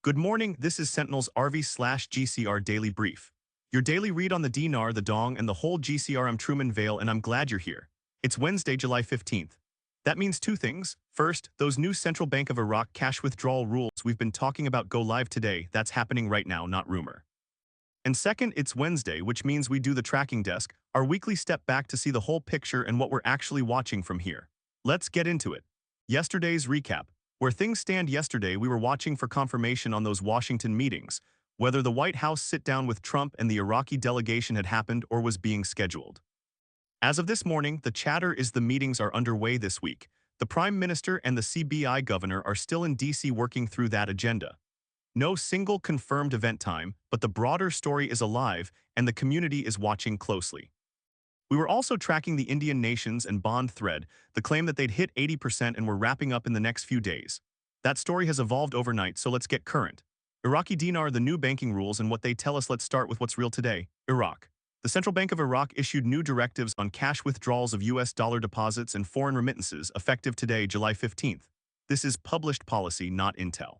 Good morning, this is Sentinel's RV/GCR Daily Brief. Your daily read on the dinar, the dong, and the whole GCR. I'm Truman Vale and I'm glad you're here. It's Wednesday, July 15th. That means two things. First, those new Central Bank of Iraq cash withdrawal rules we've been talking about go live today. That's happening right now, not rumor. And second, it's Wednesday, which means we do the tracking desk, our weekly step back to see the whole picture and what we're actually watching from here. Let's get into it. Yesterday's recap. Where things stand yesterday, we were watching for confirmation on those Washington meetings, whether the White House sit-down with Trump and the Iraqi delegation had happened or was being scheduled. As of this morning, the chatter is the meetings are underway this week. The Prime Minister and the CBI governor are still in D.C. working through that agenda. No single confirmed event time, but the broader story is alive and the community is watching closely. We were also tracking the Indian nations and bond thread, the claim that they'd hit 80% and were wrapping up in the next few days. That story has evolved overnight, so let's get current. Iraqi dinar, the new banking rules and what they tell us. Let's start with what's real today. Iraq. The Central Bank of Iraq issued new directives on cash withdrawals of US dollar deposits and foreign remittances effective today, July 15th. This is published policy, not intel.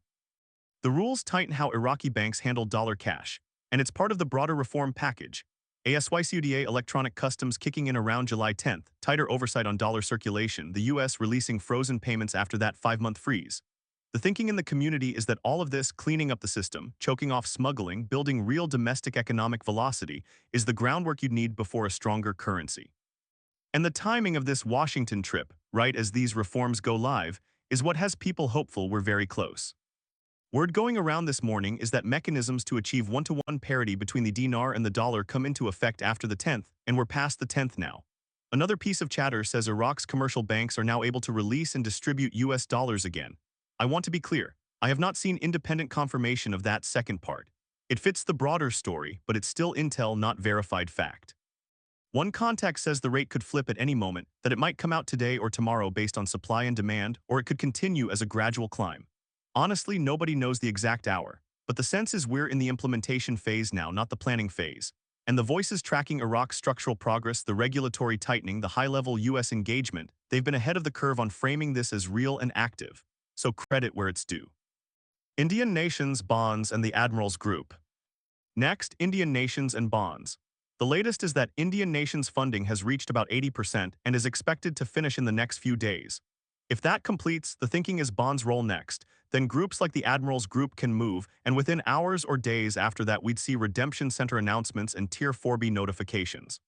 The rules tighten how Iraqi banks handle dollar cash, and it's part of the broader reform package. ASYCUDA electronic customs kicking in around July 10th, tighter oversight on dollar circulation, the US releasing frozen payments after that 5-month freeze. The thinking in the community is that all of this, cleaning up the system, choking off smuggling, building real domestic economic velocity, is the groundwork you'd need before a stronger currency. And the timing of this Washington trip, right as these reforms go live, is what has people hopeful we're very close. Word going around this morning is that mechanisms to achieve one-to-one parity between the dinar and the dollar come into effect after the 10th, and we're past the 10th now. Another piece of chatter says Iraq's commercial banks are now able to release and distribute US dollars again. I want to be clear, I have not seen independent confirmation of that second part. It fits the broader story, but it's still intel, not verified fact. One contact says the rate could flip at any moment, that it might come out today or tomorrow based on supply and demand, or it could continue as a gradual climb. Honestly, nobody knows the exact hour, but the sense is we're in the implementation phase now, not the planning phase. And the voices tracking Iraq's structural progress, the regulatory tightening, the high-level US engagement, they've been ahead of the curve on framing this as real and active. So credit where it's due. Indian nations, bonds, and the Admirals Group. Next, Indian nations and bonds. The latest is that Indian nations funding has reached about 80% and is expected to finish in the next few days. If that completes, the thinking is bonds roll next, then groups like the Admirals Group can move, and within hours or days after that we'd see redemption center announcements and Tier 4B notifications.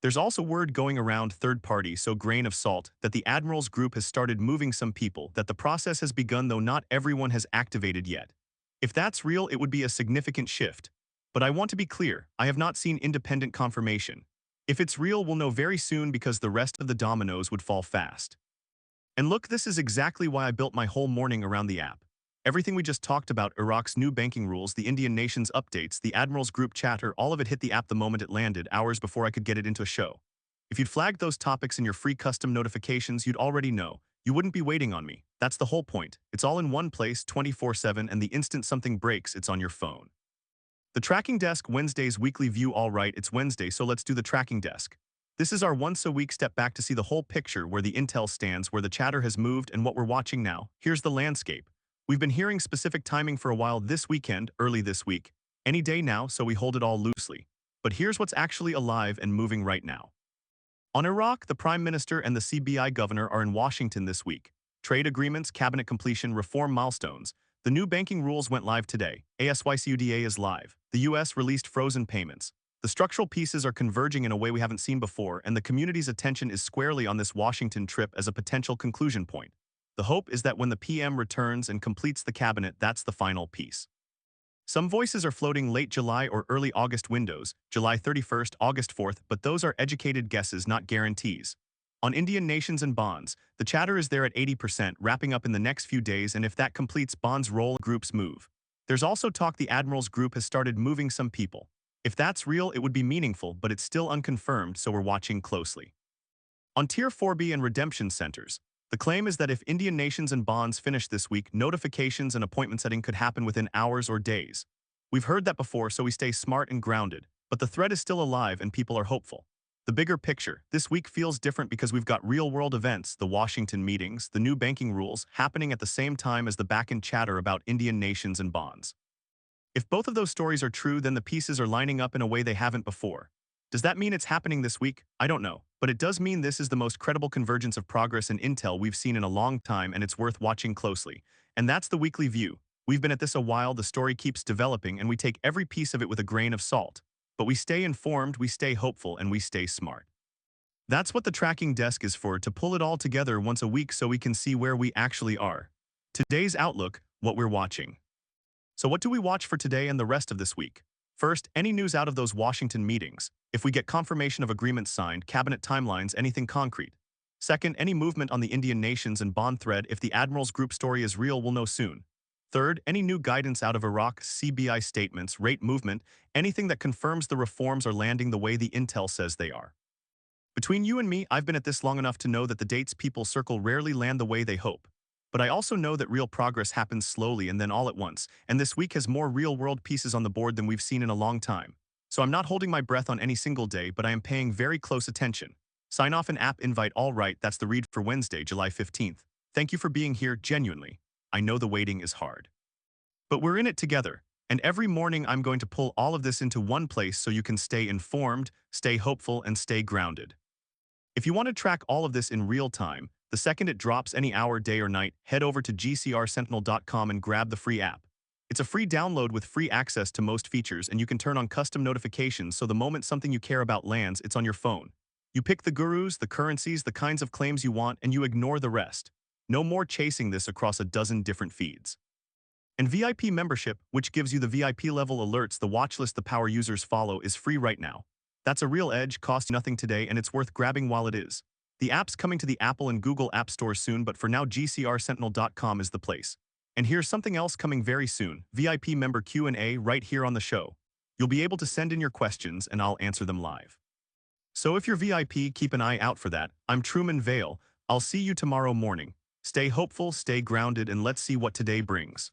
There's also word going around third-party, so grain of salt, that the Admirals Group has started moving some people, that the process has begun though not everyone has activated yet. If that's real, it would be a significant shift. But I want to be clear, I have not seen independent confirmation. If it's real, we'll know very soon because the rest of the dominoes would fall fast. And look, this is exactly why I built my whole morning around the app. Everything we just talked about, Iraq's new banking rules, the Indian nations updates, the Admirals Group chatter, all of it hit the app the moment it landed, hours before I could get it into a show. If you'd flagged those topics in your free custom notifications, you'd already know. You wouldn't be waiting on me. That's the whole point. It's all in one place, 24/7, and the instant something breaks, it's on your phone. The Tracking Desk, Wednesday's weekly view. All right, it's Wednesday, so let's do the Tracking Desk. This is our once-a-week step back to see the whole picture, where the intel stands, where the chatter has moved, and what we're watching now. Here's the landscape. We've been hearing specific timing for a while, this weekend, early this week. Any day now, so we hold it all loosely. But here's what's actually alive and moving right now. On Iraq, the Prime Minister and the CBI governor are in Washington this week. Trade agreements, cabinet completion, reform milestones. The new banking rules went live today. ASYCUDA is live. The US released frozen payments. The structural pieces are converging in a way we haven't seen before, and the community's attention is squarely on this Washington trip as a potential conclusion point. The hope is that when the PM returns and completes the cabinet, that's the final piece. Some voices are floating late July or early August windows, July 31st, August 4th, but those are educated guesses, not guarantees. On Indian nations and bonds, the chatter is there at 80%, wrapping up in the next few days, and if that completes, bonds roll, groups move. There's also talk the Admirals Group has started moving some people. If that's real, it would be meaningful, but it's still unconfirmed, so we're watching closely. On Tier 4B and redemption centers, the claim is that if Indian nations and bonds finish this week, notifications and appointment setting could happen within hours or days. We've heard that before, so we stay smart and grounded, but the threat is still alive and people are hopeful. The bigger picture, this week feels different because we've got real-world events, the Washington meetings, the new banking rules, happening at the same time as the back-end chatter about Indian nations and bonds. If both of those stories are true, then the pieces are lining up in a way they haven't before. Does that mean it's happening this week? I don't know. But it does mean this is the most credible convergence of progress and intel we've seen in a long time, and it's worth watching closely. And that's the weekly view. We've been at this a while, the story keeps developing, and we take every piece of it with a grain of salt. But we stay informed, we stay hopeful, and we stay smart. That's what the tracking desk is for, to pull it all together once a week so we can see where we actually are. Today's outlook, what we're watching. So what do we watch for today and the rest of this week? First, any news out of those Washington meetings. If we get confirmation of agreements signed, cabinet timelines, anything concrete. Second, any movement on the Indian nations and bond thread. If the Admiral's group story is real, we'll know soon. Third, any new guidance out of Iraq, CBI statements, rate movement, anything that confirms the reforms are landing the way the intel says they are. Between you and me, I've been at this long enough to know that the dates people circle rarely land the way they hope. But I also know that real progress happens slowly and then all at once, and this week has more real-world pieces on the board than we've seen in a long time. So I'm not holding my breath on any single day, but I am paying very close attention. Sign off an app invite. All right, that's the read for Wednesday, July 15th. Thank you for being here, genuinely. I know the waiting is hard. But we're in it together, and every morning I'm going to pull all of this into one place so you can stay informed, stay hopeful, and stay grounded. If you want to track all of this in real time, the second it drops any hour, day or night, head over to GCRSentinel.com and grab the free app. It's a free download with free access to most features, and you can turn on custom notifications so the moment something you care about lands, it's on your phone. You pick the gurus, the currencies, the kinds of claims you want, and you ignore the rest. No more chasing this across a dozen different feeds. And VIP membership, which gives you the VIP level alerts, the watchlist the power users follow, is free right now. That's a real edge, costs nothing today, and it's worth grabbing while it is. The app's coming to the Apple and Google App Store soon, but for now GCRSentinel.com is the place. And here's something else coming very soon, VIP member Q&A right here on the show. You'll be able to send in your questions and I'll answer them live. So if you're VIP, keep an eye out for that. I'm Truman Vale. I'll see you tomorrow morning. Stay hopeful, stay grounded, and let's see what today brings.